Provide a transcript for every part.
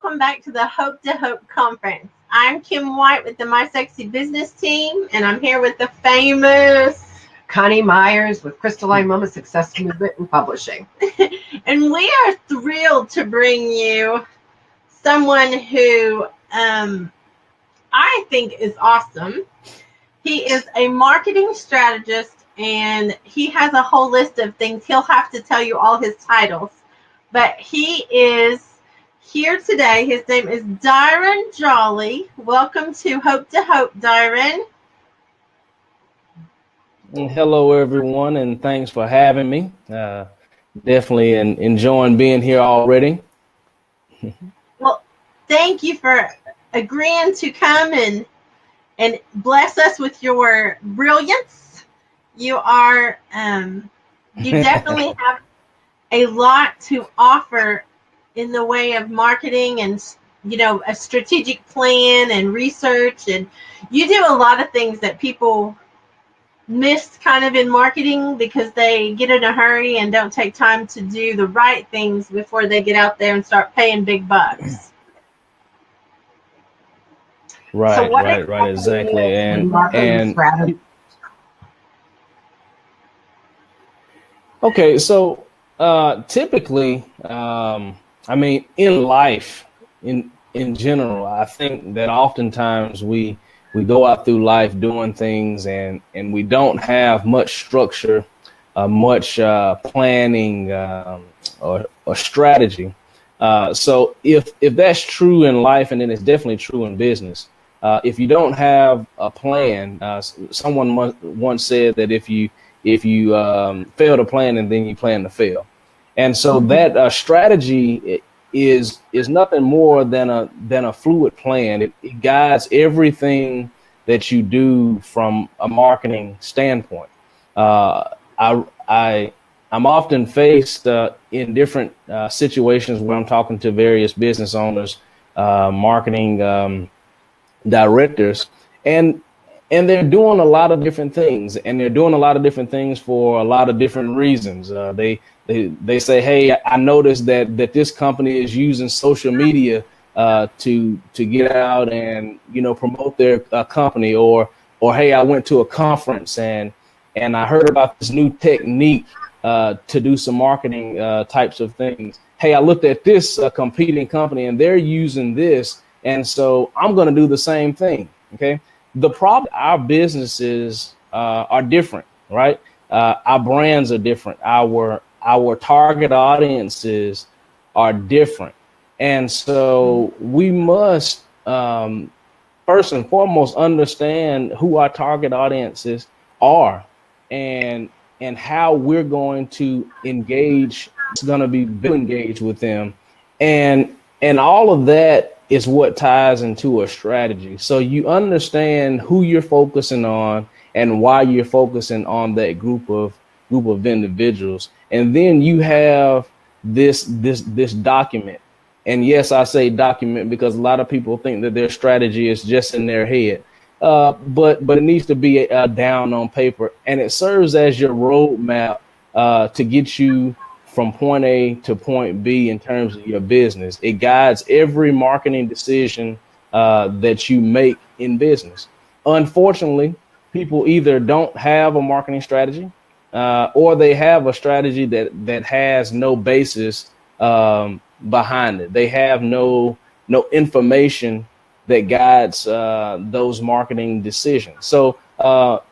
welcome back to the Hope to Hope Conference. I'm Kim White with the My Sexy Business team, and I'm here with the famous Coni Meyers with Crystalline Mama Success Movement and Publishing. And we are thrilled to bring you someone who I think is awesome. He is a marketing strategist, and he has a whole list of things. He'll have to tell you all his titles, but he is here today. His name is Dyron Jolly. Welcome to Hope, Dyron. Hello, everyone, and thanks for having me. Definitely enjoying being here already. Well, thank you for agreeing to come and bless us with your brilliance. You are, you definitely have a lot to offer in the way of marketing and, you know, a strategic plan and research. And you do a lot of things that people miss kind of in marketing because they get in a hurry and don't take time to do the right things before they get out there and start paying big bucks. Right, so right, exactly. And strategy. Okay, so typically, I mean, in life, in general, I think that oftentimes we go out through life doing things and we don't have much structure, much planning or strategy. So if that's true in life, and then it's definitely true in business. If you don't have a plan, someone once said that if you fail to plan and then you plan to fail. And so that strategy is nothing more than a fluid plan. It guides everything that you do from a marketing standpoint. I'm often faced in different situations where I'm talking to various business owners, marketing directors, and they're doing a lot of different things, and they're doing a lot of different things for a lot of different reasons. They say, hey, I noticed that this company is using social media to get out and, you know, promote their company, or hey, I went to a conference and I heard about this new technique to do some marketing types of things. Hey, I looked at this competing company and they're using this, and so I'm going to do the same thing. Okay. The problem, our businesses are different, right? Our brands are different. Our target audiences are different. And so we must, first and foremost, understand who our target audiences are and how we're going to engage. It's going to be engaged with them. And all of that is what ties into a strategy. So you understand who you're focusing on and why you're focusing on that group of individuals. And then you have this document. And yes, I say document because a lot of people think that their strategy is just in their head. But it needs to be down on paper, and it serves as your roadmap to get you from point A to point B in terms of your business. It guides every marketing decision that you make in business. Unfortunately, people either don't have a marketing strategy or they have a strategy that has no basis behind it. They have no information that guides those marketing decisions. So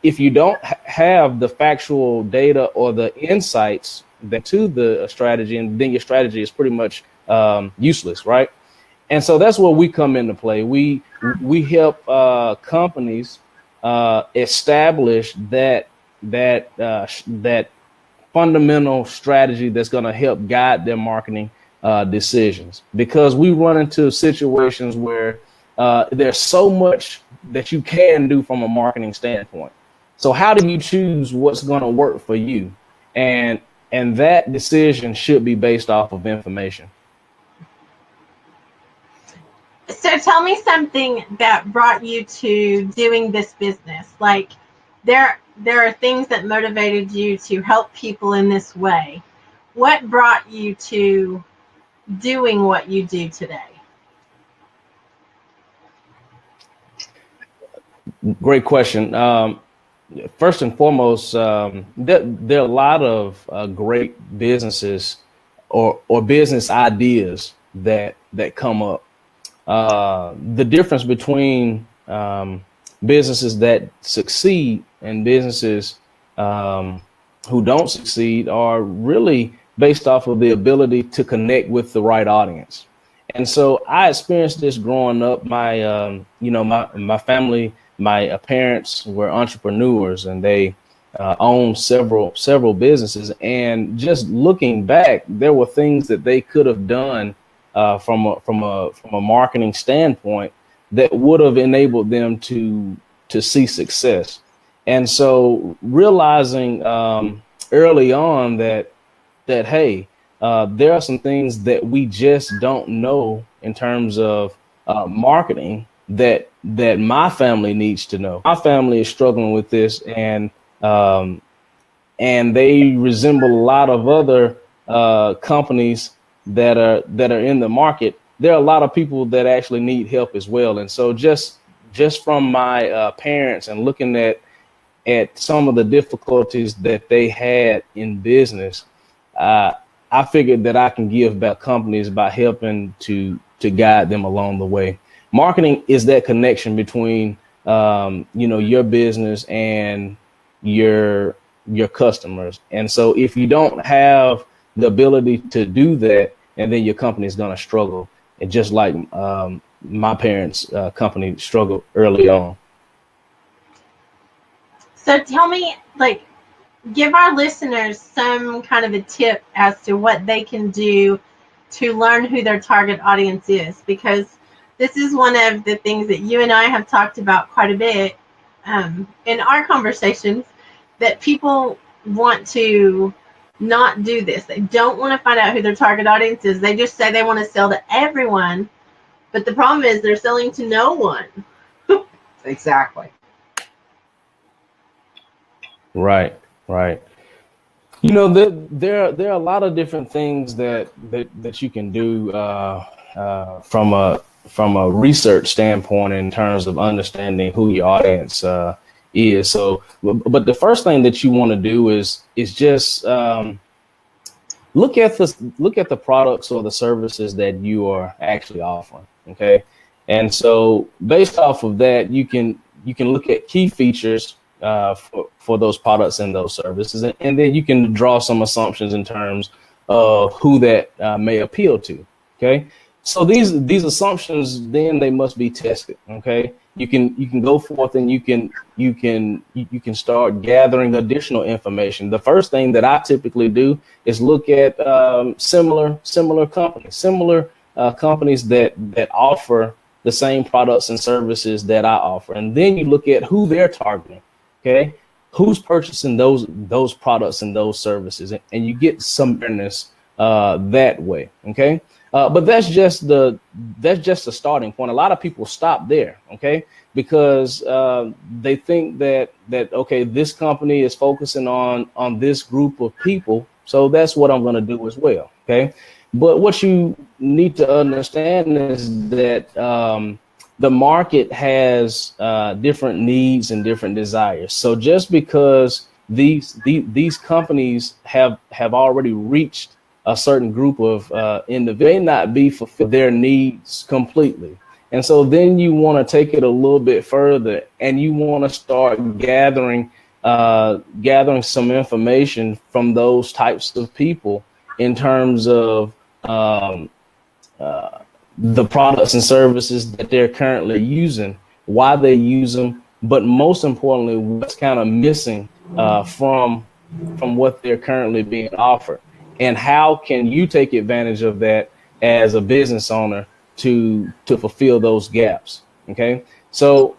if you don't have the factual data or the insights to the strategy, and then your strategy is pretty much useless, right? And so that's where we come into play. We help companies establish that fundamental strategy that's going to help guide their marketing decisions, because we run into situations where there's so much that you can do from a marketing standpoint. So how do you choose what's going to work for you? And that decision should be based off of information. So tell me something that brought you to doing this business. Like there are things that motivated you to help people in this way. What brought you to doing what you do today? Great question. First and foremost, there are a lot of great businesses or business ideas that come up. The difference between businesses that succeed and businesses who don't succeed are really based off of the ability to connect with the right audience. And so I experienced this growing up. My family, my parents were entrepreneurs, and they owned several businesses. And just looking back, there were things that they could have done from a marketing standpoint that would have enabled them to see success. And so realizing early on that hey, there are some things that we just don't know in terms of marketing that my family needs to know. My family is struggling with this, and they resemble a lot of other companies that are in the market. There are a lot of people that actually need help as well. And so just from my parents and looking at some of the difficulties that they had in business, I figured that I can give back companies by helping to guide them along the way. Marketing is that connection between your business and your customers. And so if you don't have the ability to do that, and then your company is going to struggle. And just like my parents' company struggled early on. So tell me, give our listeners some kind of a tip as to what they can do to learn who their target audience is, because this is one of the things that you and I have talked about quite a bit in our conversations, that people want to not do this. They don't want to find out who their target audience is. They just say they want to sell to everyone, but the problem is they're selling to no one. Exactly. Right. There are a lot of different things that you can do from a research standpoint in terms of understanding who your audience is. So, but the first thing that you want to do is just look at the products or the services that you are actually offering. Okay, and so based off of that, you can look at key features for those products and those services, and then you can draw some assumptions in terms of who that may appeal to. Okay, so these assumptions, then they must be tested. Okay, you can go forth and you can start gathering additional information. The first thing that I typically do is look at similar companies that offer the same products and services that I offer, and then you look at who they're targeting. Okay, who's purchasing those products and those services, and you get some awareness that way. Okay, but that's just the starting point. A lot of people stop there. Okay, because they think that okay, this company is focusing on this group of people, so that's what I'm going to do as well. Okay, but what you need to understand is that the market has different needs and different desires. So just because these companies have already reached a certain group of individuals, may not be fulfill their needs completely. And so then you want to take it a little bit further, and you want to start gathering some information from those types of people in terms of the products and services that they're currently using, why they use them, but most importantly, what's kind of missing from what they're currently being offered, and how can you take advantage of that as a business owner to fulfill those gaps. Okay, so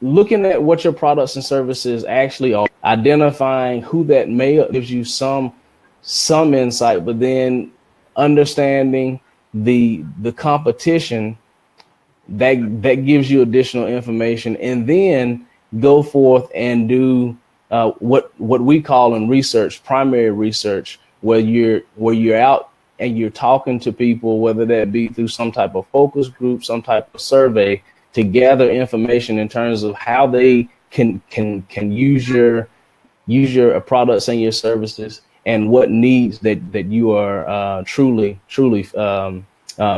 looking at what your products and services actually are, identifying who that may gives you some insight, but then understanding the competition that gives you additional information, and then go forth and do what we call in research, primary research, where you're out and you're talking to people, whether that be through some type of focus group, some type of survey, to gather information in terms of how they can use your products and your services, and what needs that you are truly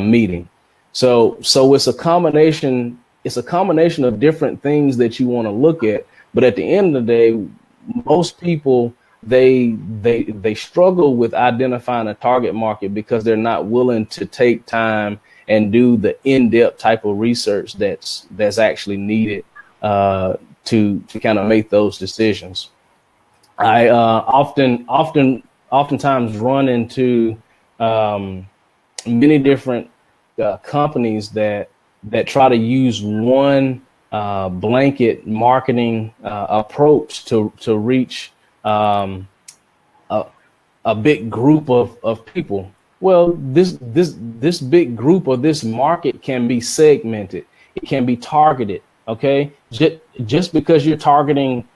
meeting. So it's a combination. It's a combination of different things that you want to look at. But at the end of the day, most people they struggle with identifying a target market because they're not willing to take time and do the in-depth type of research that's actually needed to kind of make those decisions. I oftentimes run into many different companies that try to use one blanket marketing approach to reach a big group of people. Well, this big group or this market can be segmented. It can be targeted. Okay, just because you're targeting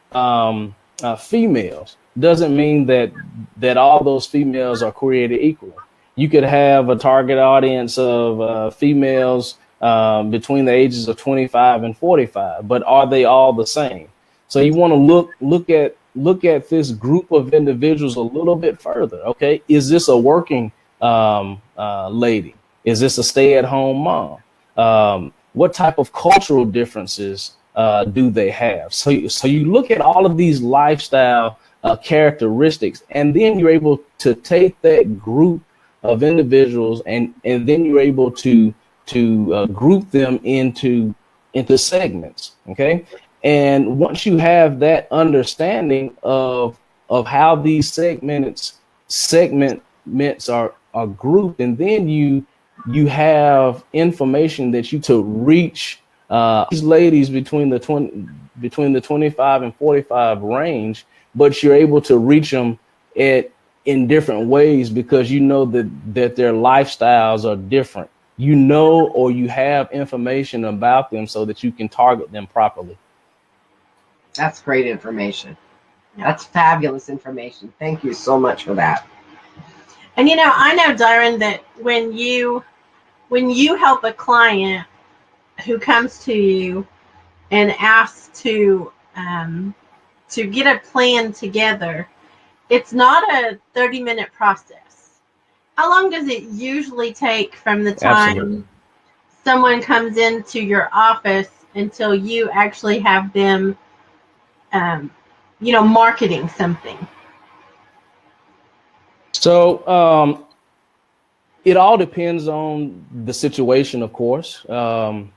females doesn't mean that all those females are created equal. You could have a target audience of females between the ages of 25 and 45, but are they all the same? So you want to look at this group of individuals a little bit further. Okay, is this a working lady? Is this a stay-at-home mom? What type of cultural differences do they have? So you look at all of these lifestyle characteristics, and then you're able to take that group of individuals and then you're able to group them into segments. Okay, and once you have that understanding of how these segments are grouped, and then you have information that you to reach these ladies between the 25 and 45 range, but you're able to reach them in different ways because you know that their lifestyles are different. You know, or you have information about them so that you can target them properly. That's great information. That's fabulous information. Thank you so much for that. And I know, Dyron, that when you help a client who comes to you and asks to get a plan together, it's not a 30-minute process. How long does it usually take from the time someone comes into your office until you actually have them, marketing something? So it all depends on the situation, of course, and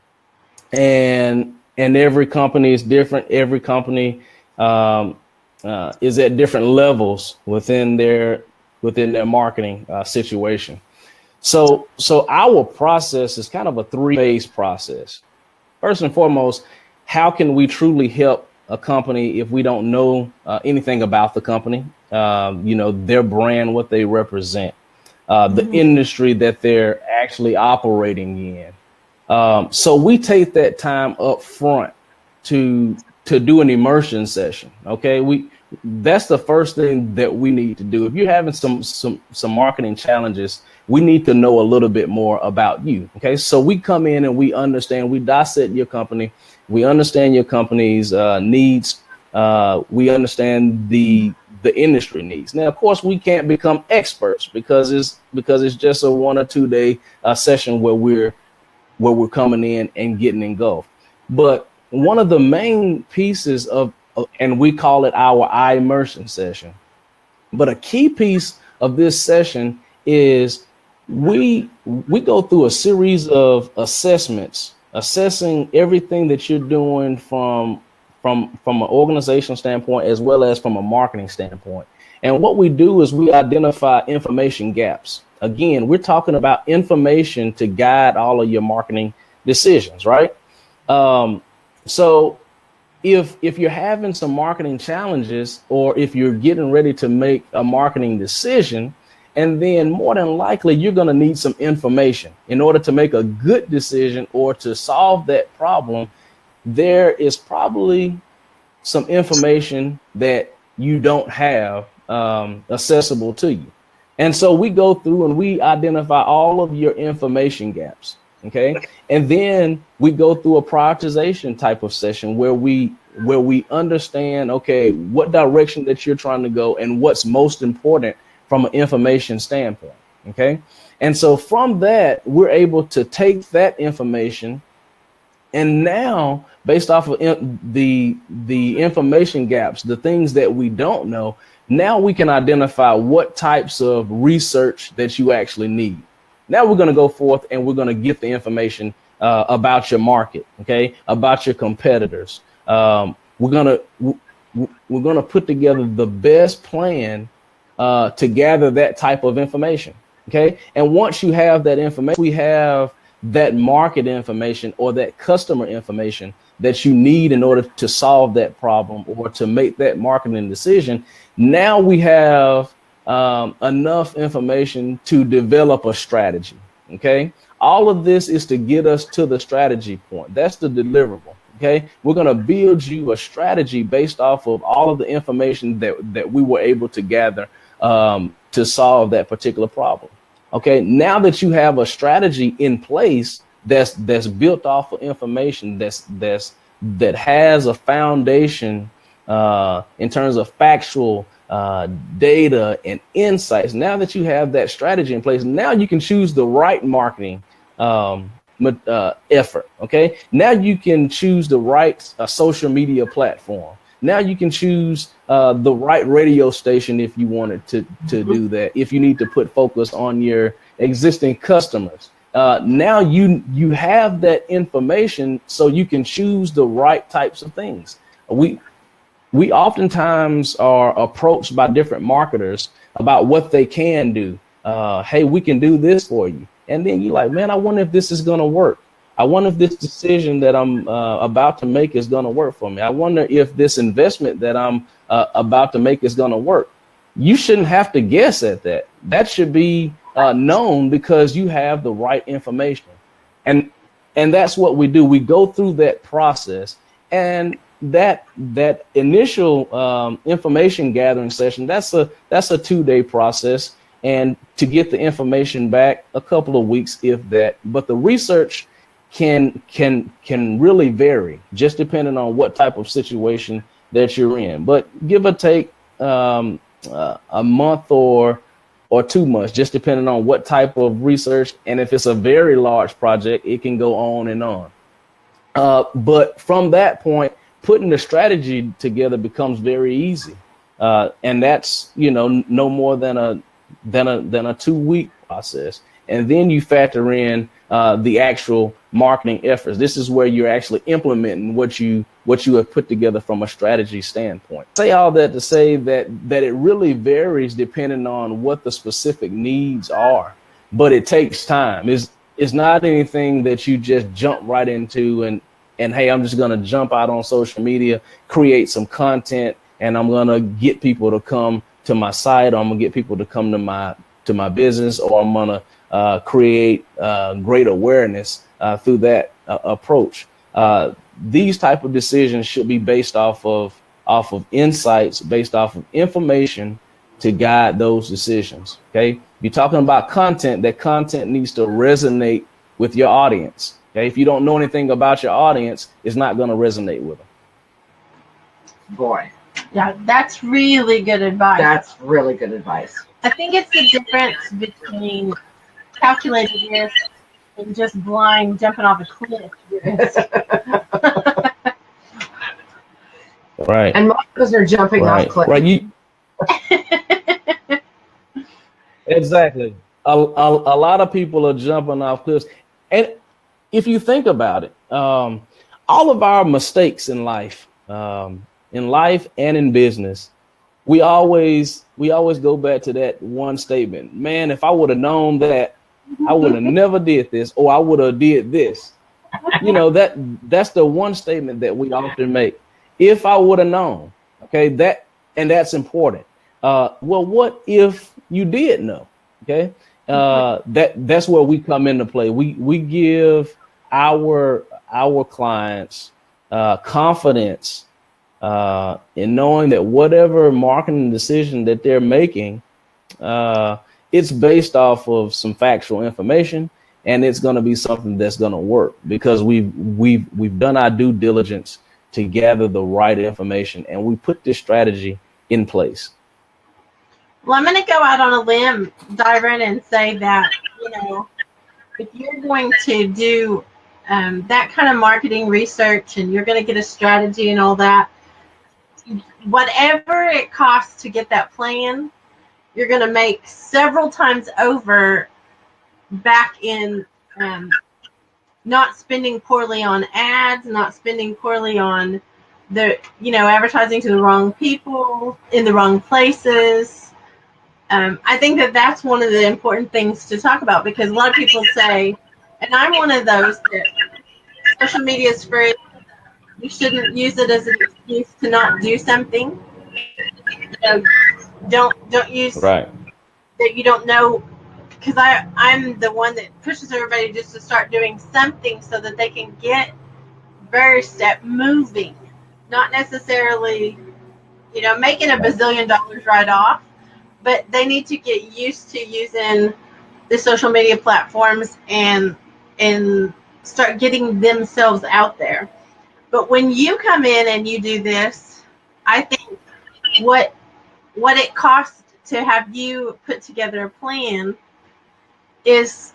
every company is different. Every company is at different levels within their marketing situation. So our process is kind of a 3-phase process. First and foremost, how can we truly help a company if we don't know anything about the company, their brand, what they represent, the industry that they're actually operating in. So we take that time up front to do an immersion session. Okay, that's the first thing that we need to do. If you're having some marketing challenges, we need to know a little bit more about you. Okay, so we come in and we dissect your company. We understand your company's needs. We understand the industry needs. Now, of course, we can't become experts because it's just a 1 or 2 day session where we're coming in and getting engulfed. But one of the main pieces and we call it our eye immersion session. But a key piece of this session is we go through a series of assessments, assessing everything that you're doing from an organizational standpoint as well as from a marketing standpoint. And what we do is we identify information gaps. Again, we're talking about information to guide all of your marketing decisions, right? So if you're having some marketing challenges, or if you're getting ready to make a marketing decision, and then more than likely you're going to need some information in order to make a good decision or to solve that problem, there is probably some information that you don't have accessible to you. And so we go through and we identify all of your information gaps. Okay. And then we go through a prioritization type of session where we understand, okay, what direction that you're trying to go and what's most important from an information standpoint. Okay. And so from that, we're able to take that information, and now based off of the information gaps, the things that we don't know, now we can identify what types of research that you actually need. Now we're going to go forth and we're going to get the information about your market, okay, about your competitors. We're going to put together the best plan to gather that type of information, okay. And once you have that information, we have that market information or that customer information that you need in order to solve that problem or to make that marketing decision. Now we have enough information to develop a strategy. Okay. All of this is to get us to the strategy point. That's the deliverable. Okay. We're going to build you a strategy based off of all of the information that we were able to gather to solve that particular problem. Okay. Now that you have a strategy in place that's built off of information that has a foundation in terms of factual data and insights. Now that you have that strategy in place, now you can choose the right marketing effort. Okay. Now you can choose the right social media platform. Now you can choose the right radio station if you wanted to do that. If you need to put focus on your existing customers, now you have that information, so you can choose the right types of things. We oftentimes are approached by different marketers about what they can do. Hey, we can do this for you. And then you're like, man, I wonder if this is going to work. I wonder if this decision that I'm about to make is going to work for me. I wonder if this investment that I'm about to make is going to work. You shouldn't have to guess at that. That should be known because you have the right information. And that's what we do. We go through that process, and that initial information gathering session, that's a 2-day process. And to get the information back, a couple of weeks, if that. But the research can really vary, just depending on what type of situation that you're in. But give or take a month or 2 months, just depending on what type of research. And if it's a very large project, it can go on and on. But from that point, putting the strategy together becomes very easy. And that's, no more than a 2-week process. And then you factor in the actual marketing efforts. This is where you're actually implementing what you have put together from a strategy standpoint. Say all that to say that it really varies depending on what the specific needs are, but it takes time. It's not anything that you just jump right into and hey, I'm just going to jump out on social media, create some content, and I'm going to get people to come to my site, or I'm going to get people to come to my business, or I'm going to create great awareness through that approach. These type of decisions should be based off of insights, based off of information to guide those decisions. Okay. You're talking about content. That content needs to resonate with your audience. Okay. If you don't know anything about your audience, it's not going to resonate with them. Boy. Yeah, that's really good advice. That's really good advice. I think it's the difference between calculating this and just blind jumping off a cliff. Right. And most of us are jumping off cliffs. Right. Exactly. A lot of people are jumping off cliffs. And if you think about it, all of our mistakes in life and in business, we always go back to that one statement. Man, if I would have known that, I would have never did this, or I would have did this. That's the one statement that we often make. If I would have known, okay, that's important. Well, what if you did know? Okay, that's where we come into play. We give our clients confidence in knowing that whatever marketing decision that they're making, it's based off of some factual information, and it's going to be something that's going to work because we've done our due diligence to gather the right information, and we put this strategy in place. Well, I'm going to go out on a limb, Dyron, and say that, if you're going to do that kind of marketing research and you're going to get a strategy and all that, whatever it costs to get that plan, you're going to make several times over back in not spending poorly on ads, not spending poorly on the, advertising to the wrong people in the wrong places. I think that that's one of the important things to talk about, because a lot of people say, and I'm one of those, that social media is free. You shouldn't use it as an excuse to not do something. Don't use right that you don't know, because I'm the one that pushes everybody just to start doing something so that they can get their step moving, not necessarily making $1 bazillion right off, but they need to get used to using the social media platforms and start getting themselves out there. But when you come in and you do this, I think what it costs to have you put together a plan is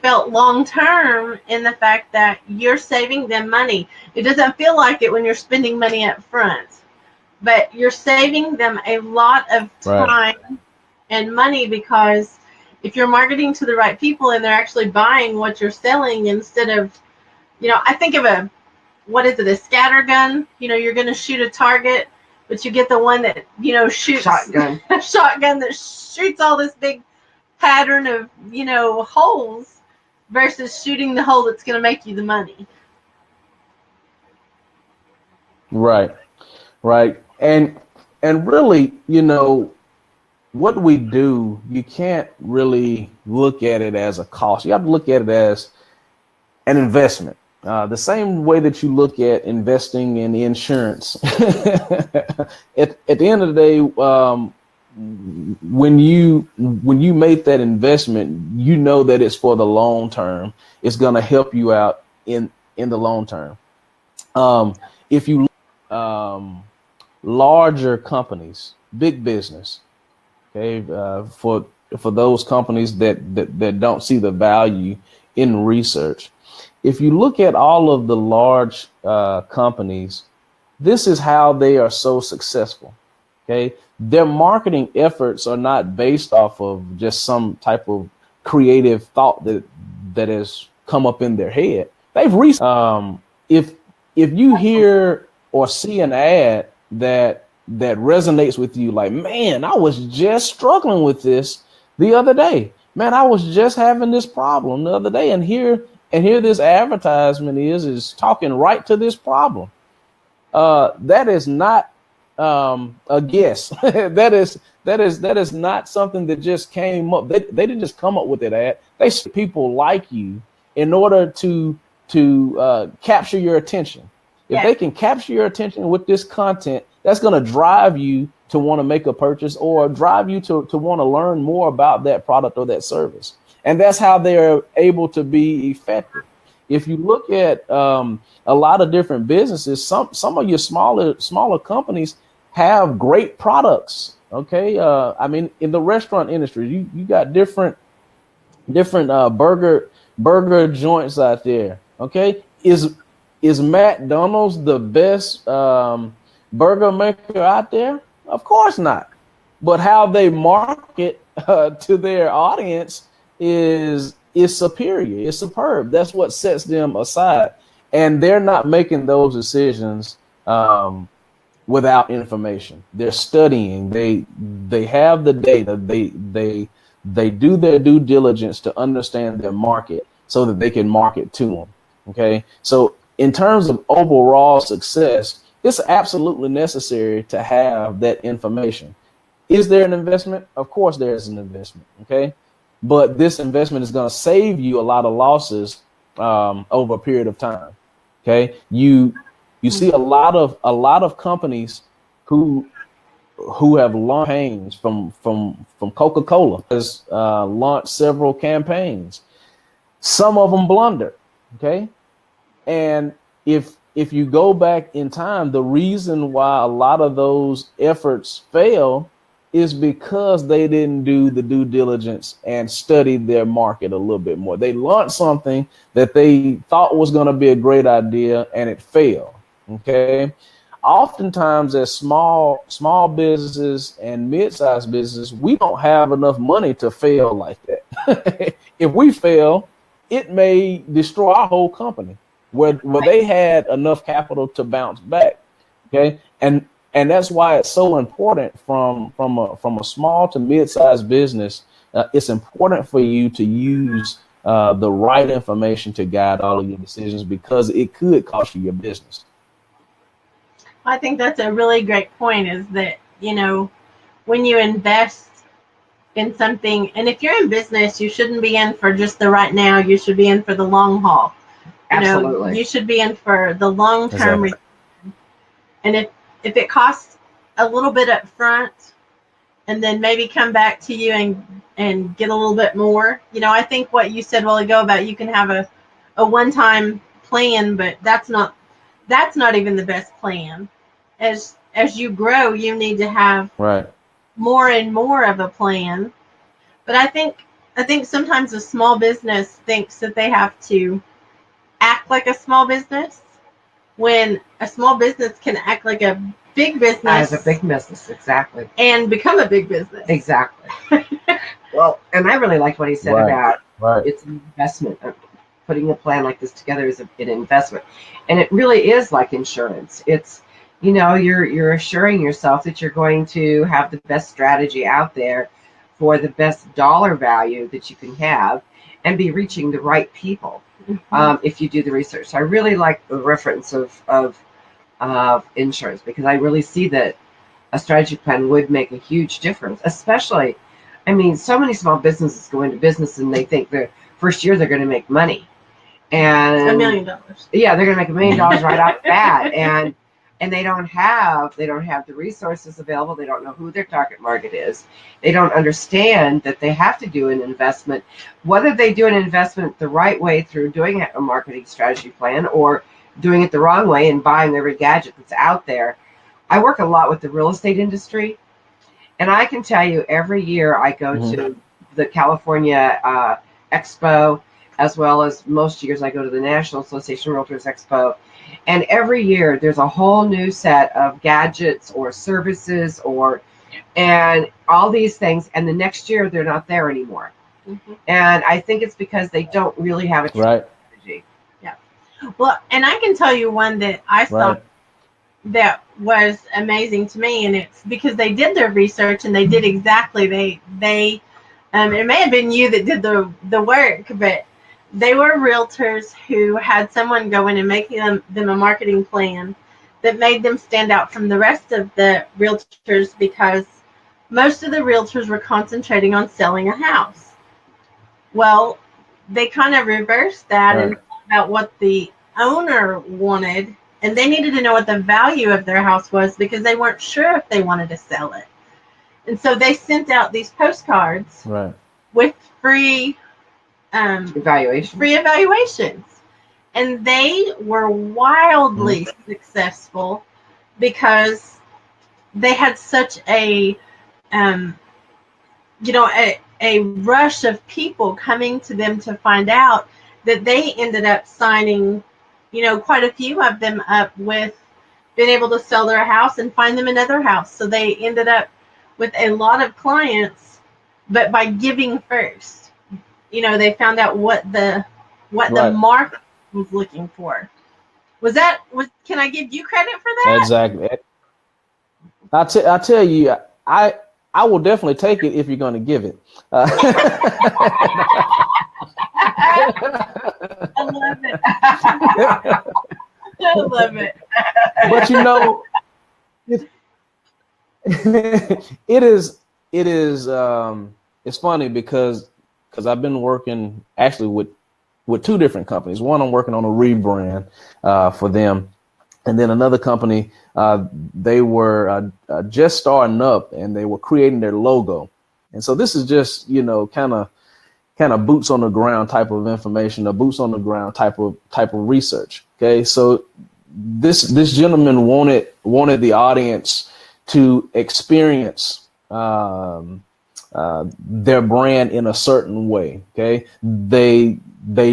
felt long term, in the fact that you're saving them money. It doesn't feel like it when you're spending money up front, but you're saving them a lot of time and money, because if you're marketing to the right people and they're actually buying what you're selling, instead of, I think of a scatter gun. You're going to shoot a target, but you get the one that, shoots a shotgun that shoots all this big pattern of, holes, versus shooting the hole that's going to make you the money. Right. And really, what we do, you can't really look at it as a cost. You have to look at it as an investment. The same way that you look at investing in insurance. At the end of the day, when you make that investment, you know that it's for the long term. It's going to help you out in the long term. If you larger companies, big business, okay, for those companies that don't see the value in research. If you look at all of the large companies, this is how they are so successful. Okay, their marketing efforts are not based off of just some type of creative thought that has come up in their head. They've if you hear or see an ad that resonates with you, like, man, I was just struggling with this the other day. Man, I was just having this problem the other day, and here this advertisement is talking right to this problem. That is not a guess. that is not something that just came up. They didn't just come up with that ad. They see people like you in order to capture your attention. If they can capture your attention with this content, that's going to drive you to want to make a purchase, or drive you to want to learn more about that product or that service. And that's how they're able to be effective. If you look at a lot of different businesses, some of your smaller companies have great products. Okay, I mean, in the restaurant industry, you got different burger joints out there. Okay, is McDonald's the best burger maker out there? Of course not. But how they market to their audience is superior. It's superb. That's what sets them aside. And they're not making those decisions without information. They're studying. They have the data. They do their due diligence to understand their market so that they can market to them. Okay. So in terms of overall success, it's absolutely necessary to have that information. Is there an investment? Of course there is an investment. Okay. But this investment is going to save you a lot of losses over a period of time. Okay. You see a lot of companies who have launched campaigns from Coca-Cola has launched several campaigns. Some of them blundered. Okay. And if you go back in time, the reason why a lot of those efforts fail is because they didn't do the due diligence and study their market a little bit more. They launched something that they thought was going to be a great idea and it failed. Okay. Oftentimes as small businesses and mid-sized businesses, we don't have enough money to fail like that. If we fail, it may destroy our whole company where they had enough capital to bounce back. Okay. And that's why it's so important from a small to mid-sized business. It's important for you to use the right information to guide all of your decisions, because it could cost you your business. I think that's a really great point, is that, when you invest in something, and if you're in business, you shouldn't be in for just the right now. You should be in for the long haul. Absolutely. You should be in for the long-term. Exactly. And if it costs a little bit up front and then maybe come back to you and get a little bit more, I think what you said a while ago about you can have a one-time plan, but that's not even the best plan. As you grow, you need to have more and more of a plan. But I think sometimes a small business thinks that they have to act like a small business, when a small business can act like a big business. As a big business, exactly. And become a big business. Exactly. Well, and I really liked what he said about it's an investment. Putting a plan like this together is an investment. And it really is like insurance. It's, you're assuring yourself that you're going to have the best strategy out there for the best dollar value that you can have and be reaching the right people. If you do the research. So I really like the reference of insurance, because I really see that a strategy plan would make a huge difference. Especially, so many small businesses go into business and they think the first year they're going to make money, and $1 million. Yeah, they're going to make $1 million right off the bat, and they don't have the resources available. They don't know who their target market is. They don't understand that they have to do an investment, whether they do an investment the right way through doing a marketing strategy plan or doing it the wrong way and buying every gadget that's out there. I work a lot with the real estate industry, and I can tell you every year I go to the California Expo, as well as most years I go to the National Association of Realtors Expo. And every year there's a whole new set of gadgets or services and all these things. And the next year they're not there anymore. And I think it's because they don't really have a strategy. Yeah. Well, and I can tell you one that I saw that was amazing to me, and it's because they did their research and they did exactly they it may have been you that did the work, but they were realtors who had someone go in and make them a marketing plan that made them stand out from the rest of the realtors, because most of the realtors were concentrating on selling a house. Well, they kind of reversed that and thought about what the owner wanted, and they needed to know what the value of their house was, because they weren't sure if they wanted to sell it. And so they sent out these postcards with free evaluations, and they were wildly successful because they had such a rush of people coming to them to find out, that they ended up signing quite a few of them up with being able to sell their house and find them another house. So they ended up with a lot of clients, but by giving first. They found out what the market was looking for. Can I give you credit for that? Exactly. I tell you, I will definitely take it if you're going to give it. I love it. I love it. But it is it's funny because I've been working actually with two different companies. One, I'm working on a rebrand for them. And then another company, they were just starting up and they were creating their logo. And so this is just, kind of kind of boots on the ground type of information, a boots on the ground type of research. Okay, so this gentleman wanted the audience to experience their brand in a certain way. Okay, they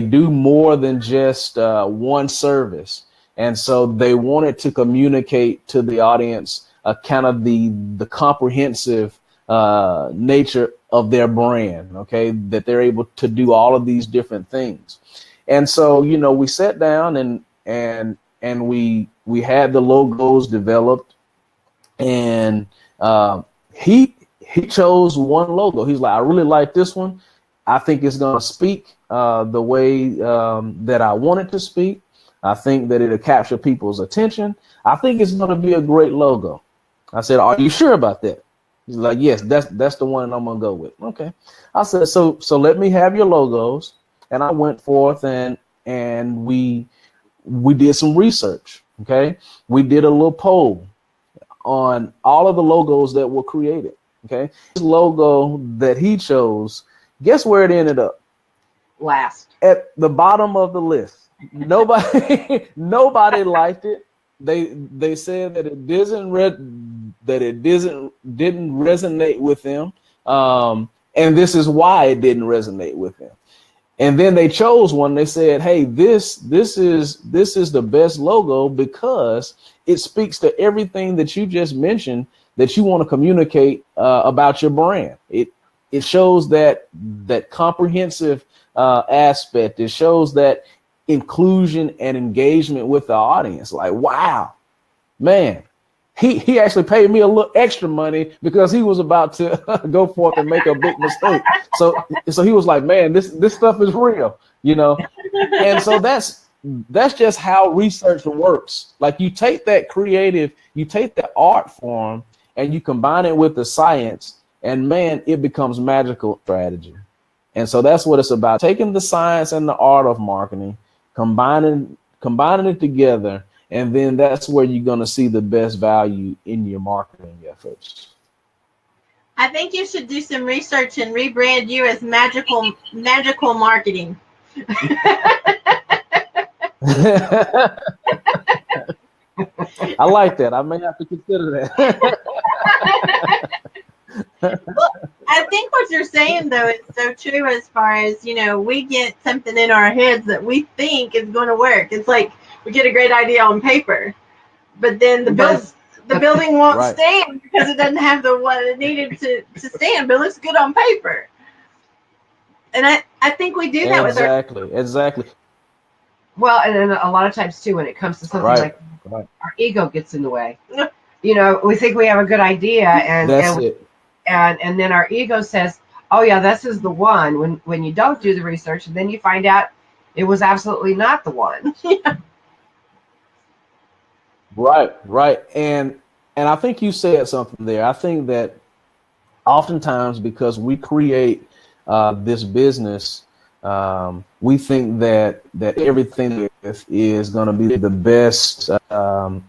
do more than just one service, and so they wanted to communicate to the audience kind of the comprehensive nature of their brand. Okay, that they're able to do all of these different things, and so we sat down and we had the logos developed, and he chose one logo. He's like, I really like this one. I think it's going to speak the way that I want it to speak. I think that it'll capture people's attention. I think it's going to be a great logo. I said, are you sure about that? He's like, yes, that's the one I'm going to go with. Okay. I said, so let me have your logos. And I went forth and we did some research. Okay. We did a little poll on all of the logos that were created. Okay. This logo that he chose, guess where it ended up? Last. At the bottom of the list. Nobody liked it. They said that it didn't resonate with them. And this is why it didn't resonate with them. And then they chose one. They said, hey, this is the best logo because it speaks to everything that you just mentioned that you want to communicate about your brand. It shows that comprehensive aspect. It shows that inclusion and engagement with the audience. Like, wow, man, he actually paid me a little extra money because he was about to go forth and make a big mistake. So he was like, man, this stuff is real, And so that's just how research works. Like you take that art form and you combine it with the science, and man, it becomes magical strategy. And so that's what it's about. Taking the science and the art of marketing, combining it together, and then that's where you're going to see the best value in your marketing efforts. I think you should do some research and rebrand you as magical marketing. I like that. I may have to consider that. Well, I think what you're saying, though, is so true as far as, we get something in our heads that we think is going to work. It's like we get a great idea on paper, but then the building won't right. stand because it doesn't have what it needed to stand, but it looks good on paper. And I think we do that Exactly. Well, and then a lot of times, too, when it comes to something like our ego gets in the way. We think we have a good idea, and then our ego says, oh, yeah, this is the one, when you don't do the research, and then you find out it was absolutely not the one. Yeah. Right. And I think you said something there. I think that oftentimes because we create this business, we think that everything is going to be the best,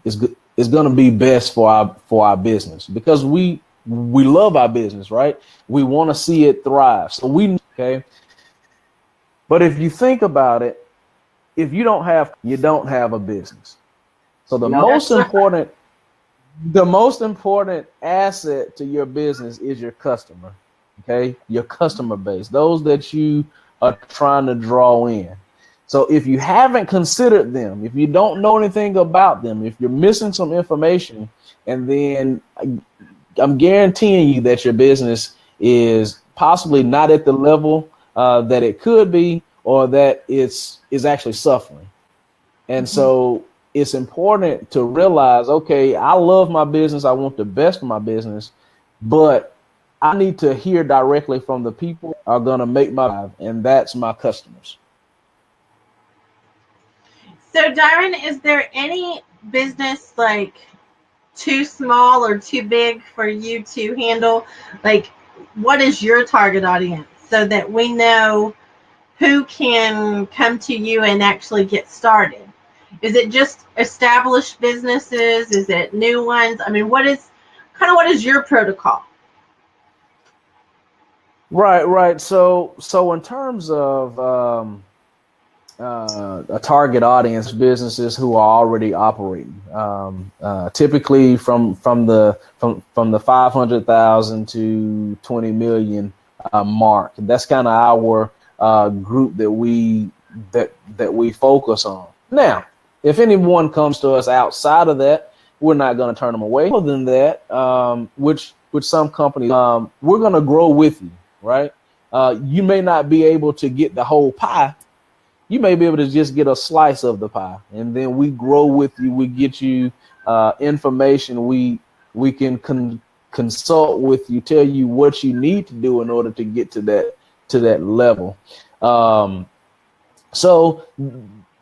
is going to be best for our business because we love our business, right? We want to see it thrive. So okay. But if you think about it, if you don't have a business. So the most important asset to your business is your customer. Okay. Your customer base, those that you are trying to draw in. So if you haven't considered them, if you don't know anything about them, if you're missing some information, and then I'm guaranteeing you that your business is possibly not at the level that it could be, or that is actually suffering. And so it's important to realize, okay, I love my business. I want the best for my business, but I need to hear directly from the people who are going to make my life, and that's my customers. So, Dyron, is there any business like too small or too big for you to handle? Like, what is your target audience so that we know who can come to you and actually get started? Is it just established businesses? Is it new ones? I mean, what is your protocol? Right. So in terms of a target audience, businesses who are already operating, typically from the 500,000 to 20 million mark. That's kind of our group that we focus on. Now, if anyone comes to us outside of that, we're not going to turn them away. Other than that, which some companies, we're going to grow with you, right? You may not be able to get the whole pie. You may be able to just get a slice of the pie, and then we grow with you. We get you information. We can consult with you, tell you what you need to do in order to get to that level. So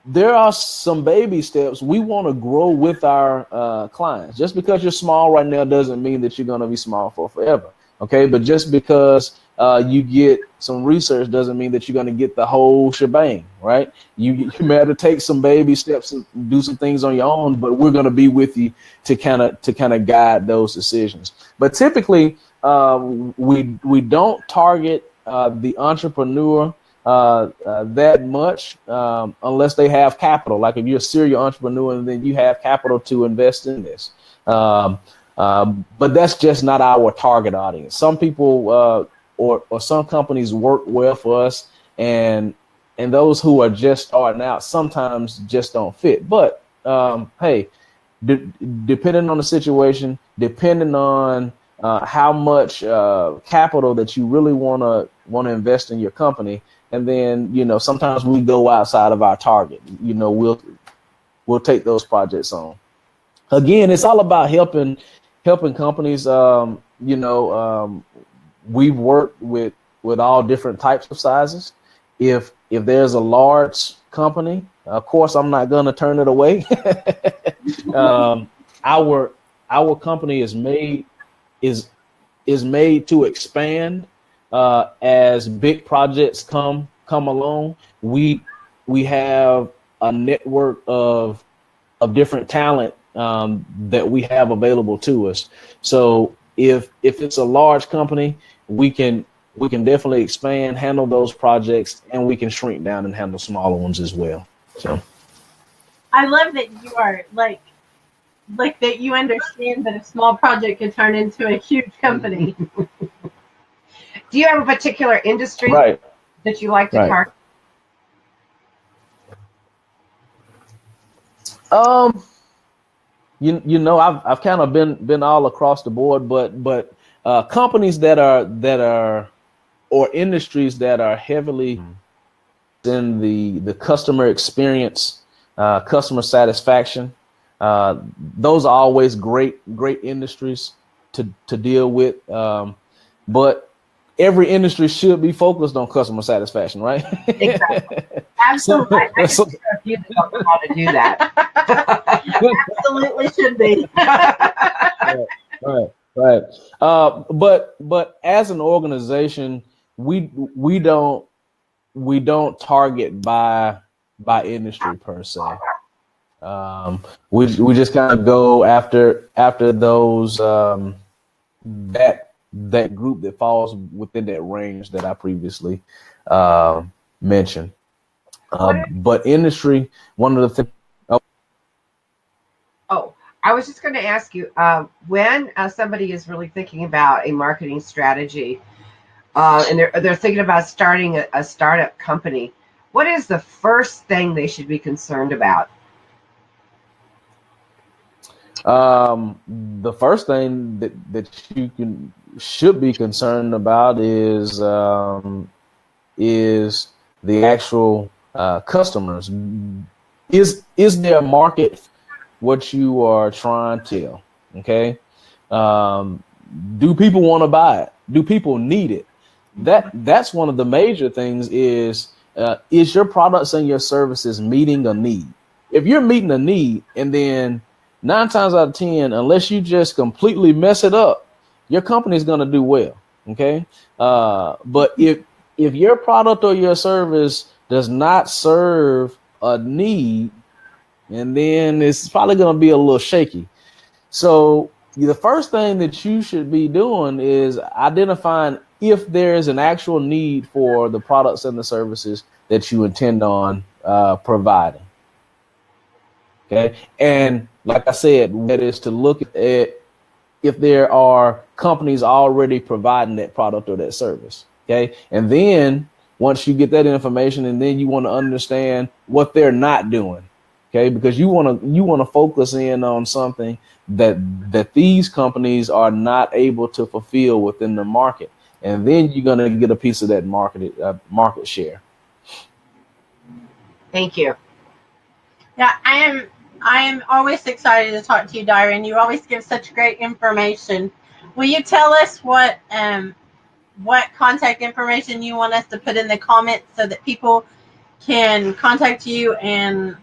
there are some baby steps. We want to grow with our clients. Just because you're small right now doesn't mean that you're going to be small for forever. Okay, but just because you get some research doesn't mean that you're going to get the whole shebang, right? You may have to take some baby steps and do some things on your own, but we're going to be with you to kind of guide those decisions. But typically, we don't target the entrepreneur that much unless they have capital. Like if you're a serial entrepreneur and then you have capital to invest in this. But that's just not our target audience. Some people or some companies work well for us, and those who are just starting out sometimes just don't fit. But hey, depending on the situation, depending on how much capital that you really want to invest in your company, and then sometimes we go outside of our target. We'll take those projects on. Again, it's all about helping companies. We've worked with all different types of sizes. If there's a large company, of course, I'm not going to turn it away. Our company is made to expand as big projects come along. We have a network of different talent that we have available to us. So if it's a large company, we can definitely expand, handle those projects, and we can shrink down and handle smaller ones as well. So I love that you are like that you understand that a small project could turn into a huge company. Do you have a particular industry that you like to target? I've kind of been all across the board, but companies that are or industries that are heavily in the customer experience, customer satisfaction, those are always great industries to deal with. But every industry should be focused on customer satisfaction, right? Exactly. Absolutely. I think there are a few that don't know how to do that. Absolutely should be. Right. But as an organization, we don't target by industry per se. We just kind of go after those that group that falls within that range that I previously mentioned. But industry, one of the things. I was just going to ask you, when somebody is really thinking about a marketing strategy, and they're thinking about starting a startup company, what is the first thing they should be concerned about? The first thing that you should be concerned about is the actual customers. Is there a market what you are trying to tell? Okay. Do people want to buy it? Do people need it? That's one of the major things is your products and your services meeting a need? If you're meeting a need, and then 9 times out of 10, unless you just completely mess it up, your company's going to do well. Okay. But if your product or your service does not serve a need, and then it's probably going to be a little shaky. So the first thing that you should be doing is identifying if there is an actual need for the products and the services that you intend on providing. Okay. And like I said, that is to look at if there are companies already providing that product or that service. Okay. And then once you get that information, and then you want to understand what they're not doing. Okay. Because you want to focus in on something that these companies are not able to fulfill within the market. And then you're going to get a piece of that market share. Thank you. Yeah, I am always excited to talk to you, Dyron. You always give such great information. Will you tell us what contact information you want us to put in the comments so that people can contact you and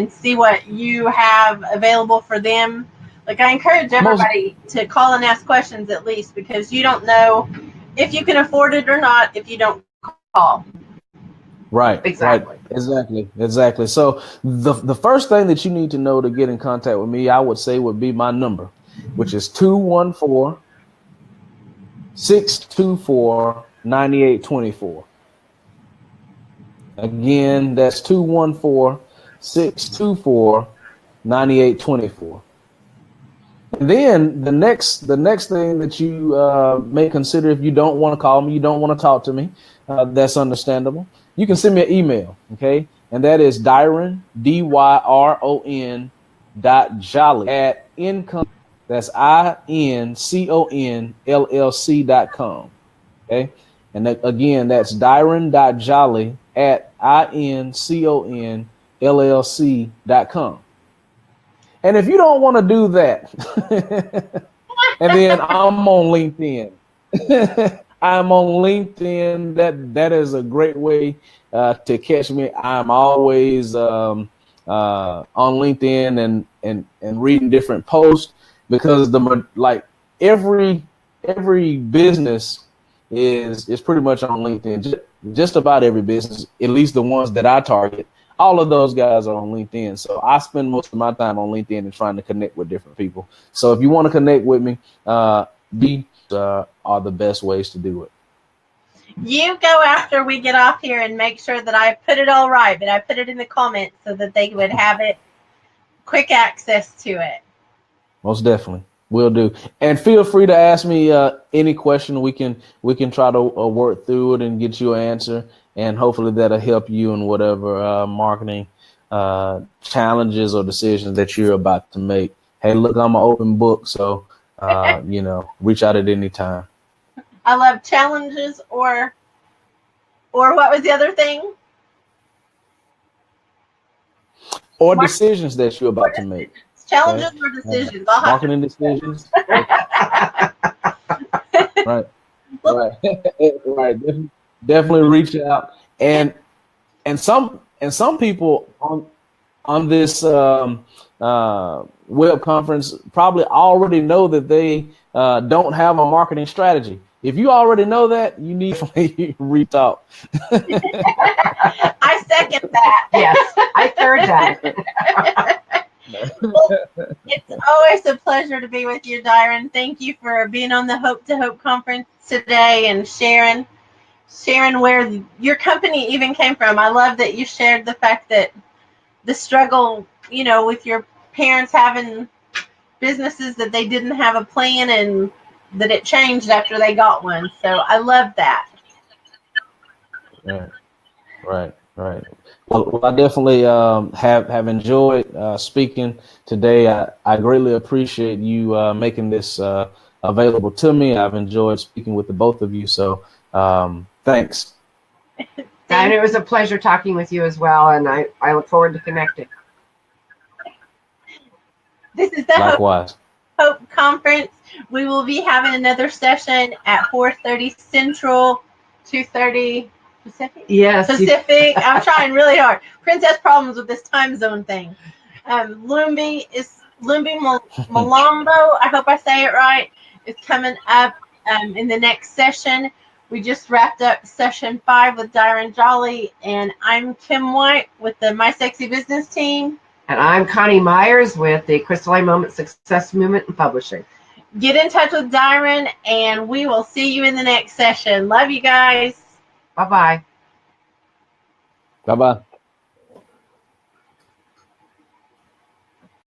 see what you have available for them? Like, I encourage everybody to call and ask questions at least, because you don't know if you can afford it or not if you don't call. Right. Exactly. Right. Exactly. So the first thing that you need to know to get in contact with me, I would say, would be my number, which is 214-624-9824. Again, that's 214-624-9824. And then the next thing that you may consider, if you don't want to call me, you don't want to talk to me, that's understandable. You can send me an email, okay? And that is Dyron, DYRON .jolly at income. That's INCONLLC.com. Okay. And that, again, that's Dyron.jolly at INCONLLC.com. And if you don't want to do that, and then I'm on LinkedIn. I'm on LinkedIn. That is a great way to catch me. I'm always on LinkedIn and reading different posts, because every business is pretty much on LinkedIn. Just about every business, at least the ones that I target, all of those guys are on LinkedIn. So I spend most of my time on LinkedIn and trying to connect with different people. So if you want to connect with me, these are the best ways to do it. You go after we get off here and make sure that I put it all right, but I put it in the comments so that they would have it, quick access to it. Most definitely. Will do. And feel free to ask me any question. We can try to work through it and get you an answer, and hopefully that'll help you in whatever marketing challenges or decisions that you're about to make. Hey, look, I'm an open book, so reach out at any time. I love challenges, or what was the other thing? Or decisions that you're about to make. Challenges or decisions? Marketing decisions. Right. Definitely reach out. And some people on this web conference probably already know that they don't have a marketing strategy. If you already know that, you need to reach out. I second that. Yes, I third that. Well, it's always a pleasure to be with you, Dyron. Thank you for being on the Hope to Hope conference today and sharing where your company even came from. I love that you shared the fact that the struggle, with your parents having businesses that they didn't have a plan, and that it changed after they got one. So I love that. Right. Well, I definitely have enjoyed speaking today. I greatly appreciate you making this available to me. I've enjoyed speaking with the both of you. So thanks. And it was a pleasure talking with you as well. And I look forward to connecting. This is the Likewise. Hope Conference. We will be having another session at 4:30 Central, 2:30 Pacific? Yes. Pacific. I'm trying really hard. Princess problems with this time zone thing. Lumbi Malombo, I hope I say it right, is coming up in the next session. We just wrapped up session 5 with Dyron Jolly, and I'm Kim White with the My Sexy Business team. And I'm Coni Meyers with the Crystal A Moment Success Movement and Publishing. get in touch with Dyron, and we will see you in the next session. Love you guys. Bye-bye. Bye-bye.